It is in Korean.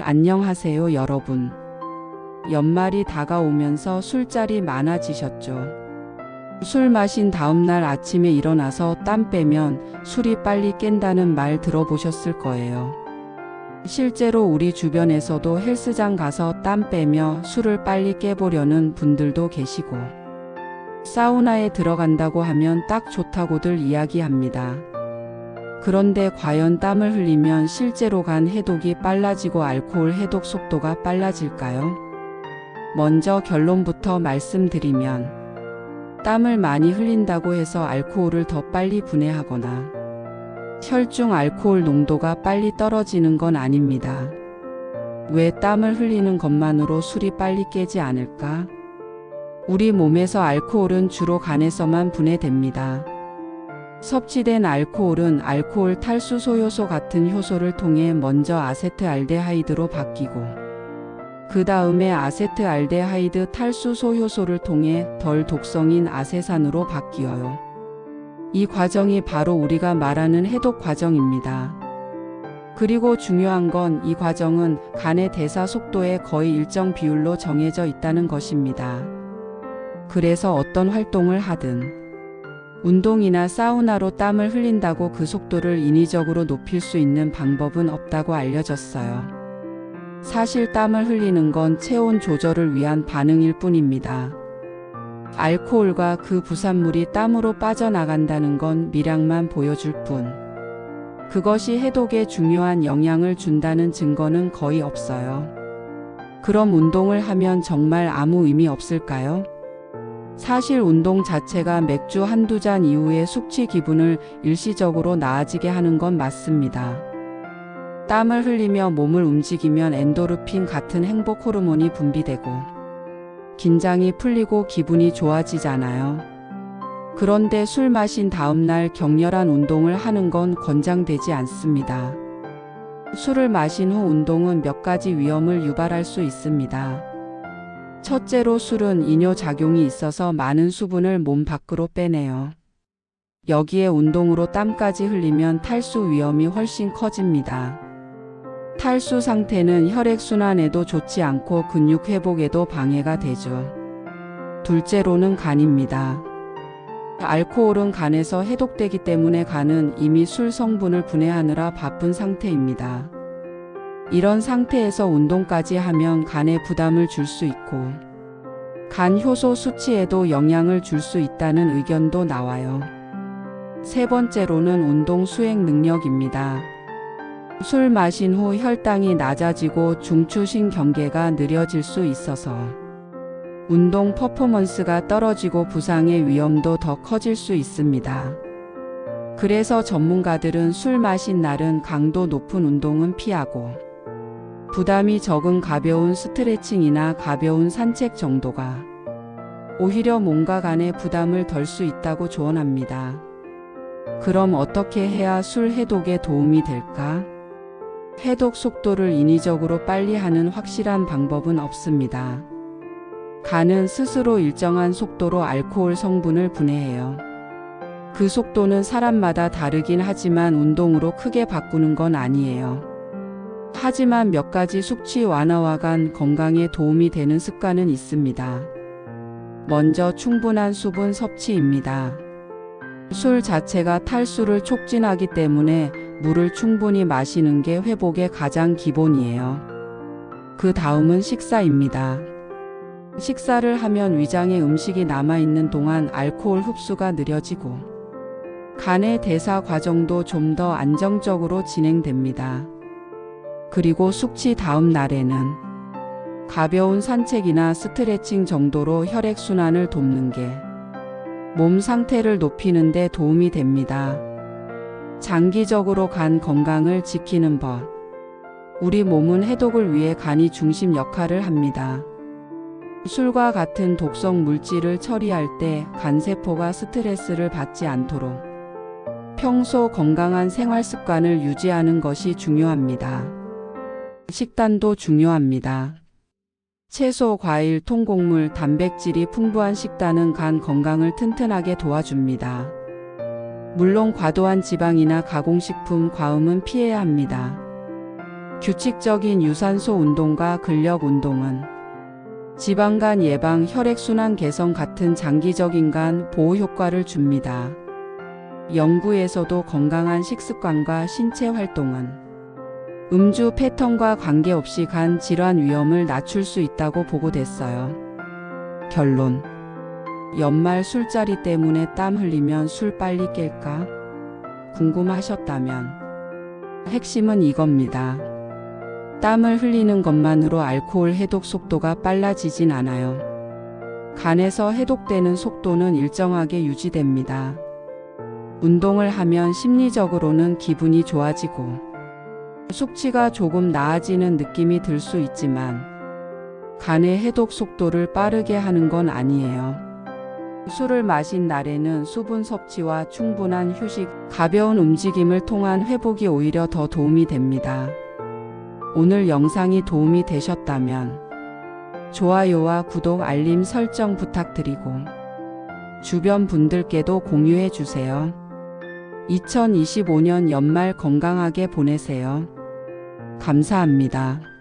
안녕하세요, 여러분. 연말이 다가오면서 술자리 많아지셨죠? 술 마신 다음날 아침에 일어나서 땀 빼면 술이 빨리 깬다는 말 들어보셨을 거예요. 실제로 우리 주변에서도 헬스장 가서 땀 빼며 술을 빨리 깨보려는 분들도 계시고, 사우나에 들어간다고 하면 딱 좋다고들 이야기합니다. 그런데 과연 땀을 흘리면 실제로 간 해독이 빨라지고 알코올 해독 속도가 빨라질까요? 먼저 결론부터 말씀드리면, 땀을 많이 흘린다고 해서 알코올을 더 빨리 분해하거나 혈중 알코올 농도가 빨리 떨어지는 건 아닙니다. 왜 땀을 흘리는 것만으로 술이 빨리 깨지 않을까? 우리 몸에서 알코올은 주로 간에서만 분해됩니다. 섭취된 알코올은 알코올 탈수 소효소 같은 효소를 통해 먼저 아세트알데하이드로 바뀌고, 그 다음에 아세트알데하이드 탈수 소효소를 통해 덜 독성인 아세산으로 바뀌어요. 이 과정이 바로 우리가 말하는 해독 과정입니다. 그리고 중요한 건 이 과정은 간의 대사 속도에 거의 일정 비율로 정해져 있다는 것입니다. 그래서 어떤 활동을 하든, 운동이나 사우나로 땀을 흘린다고 그 속도를 인위적으로 높일 수 있는 방법은 없다고 알려졌어요. 사실 땀을 흘리는 건 체온 조절을 위한 반응일 뿐입니다. 알코올과 그 부산물이 땀으로 빠져나간다는 건 미량만 보여줄 뿐, 그것이 해독에 중요한 영향을 준다는 증거는 거의 없어요. 그럼 운동을 하면 정말 아무 의미 없을까요? 사실 운동 자체가 맥주 한두 잔 이후에 숙취 기분을 일시적으로 나아지게 하는 건 맞습니다. 땀을 흘리며 몸을 움직이면 엔도르핀 같은 행복 호르몬이 분비되고 긴장이 풀리고 기분이 좋아지잖아요. 그런데 술 마신 다음날 격렬한 운동을 하는 건 권장되지 않습니다. 술을 마신 후 운동은 몇 가지 위험을 유발할 수 있습니다. 첫째로 술은 이뇨작용이 있어서 많은 수분을 몸 밖으로 빼내요. 여기에 운동으로 땀까지 흘리면 탈수 위험이 훨씬 커집니다. 탈수 상태는 혈액순환에도 좋지 않고 근육 회복에도 방해가 되죠. 둘째로는 간입니다. 알코올은 간에서 해독되기 때문에 간은 이미 술 성분을 분해하느라 바쁜 상태입니다. 이런 상태에서 운동까지 하면 간에 부담을 줄 수 있고 간 효소 수치에도 영향을 줄 수 있다는 의견도 나와요. 세 번째로는 운동 수행 능력입니다. 술 마신 후 혈당이 낮아지고 중추신경계가 느려질 수 있어서 운동 퍼포먼스가 떨어지고 부상의 위험도 더 커질 수 있습니다. 그래서 전문가들은 술 마신 날은 강도 높은 운동은 피하고 부담이 적은 가벼운 스트레칭이나 가벼운 산책 정도가 오히려 몸과 간의 부담을 덜 수 있다고 조언합니다. 그럼 어떻게 해야 술 해독에 도움이 될까? 해독 속도를 인위적으로 빨리 하는 확실한 방법은 없습니다. 간은 스스로 일정한 속도로 알코올 성분을 분해해요. 그 속도는 사람마다 다르긴 하지만 운동으로 크게 바꾸는 건 아니에요. 하지만 몇 가지 숙취 완화와 간 건강에 도움이 되는 습관은 있습니다. 먼저 충분한 수분 섭취입니다. 술 자체가 탈수를 촉진하기 때문에 물을 충분히 마시는 게 회복의 가장 기본이에요. 그 다음은 식사입니다. 식사를 하면 위장에 음식이 남아있는 동안 알코올 흡수가 느려지고 간의 대사 과정도 좀 더 안정적으로 진행됩니다. 그리고 숙취 다음 날에는 가벼운 산책이나 스트레칭 정도로 혈액순환을 돕는 게 몸 상태를 높이는 데 도움이 됩니다. 장기적으로 간 건강을 지키는 법. 우리 몸은 해독을 위해 간이 중심 역할을 합니다. 술과 같은 독성 물질을 처리할 때 간세포가 스트레스를 받지 않도록 평소 건강한 생활 습관을 유지하는 것이 중요합니다. 식단도 중요합니다. 채소, 과일, 통곡물, 단백질이 풍부한 식단은 간 건강을 튼튼하게 도와줍니다. 물론 과도한 지방이나 가공식품, 과음은 피해야 합니다. 규칙적인 유산소 운동과 근력 운동은 지방간 예방, 혈액순환 개선 같은 장기적인 간 보호 효과를 줍니다. 연구에서도 건강한 식습관과 신체 활동은 음주 패턴과 관계없이 간 질환 위험을 낮출 수 있다고 보고됐어요. 결론. 연말 술자리 때문에 땀 흘리면 술 빨리 깰까? 궁금하셨다면 핵심은 이겁니다. 땀을 흘리는 것만으로 알코올 해독 속도가 빨라지진 않아요. 간에서 해독되는 속도는 일정하게 유지됩니다. 운동을 하면 심리적으로는 기분이 좋아지고 숙취가 조금 나아지는 느낌이 들 수 있지만 간의 해독 속도를 빠르게 하는 건 아니에요. 술을 마신 날에는 수분 섭취와 충분한 휴식, 가벼운 움직임을 통한 회복이 오히려 더 도움이 됩니다. 오늘 영상이 도움이 되셨다면 좋아요와 구독, 알림 설정 부탁드리고 주변 분들께도 공유해 주세요. 2025년 연말 건강하게 보내세요. 감사합니다.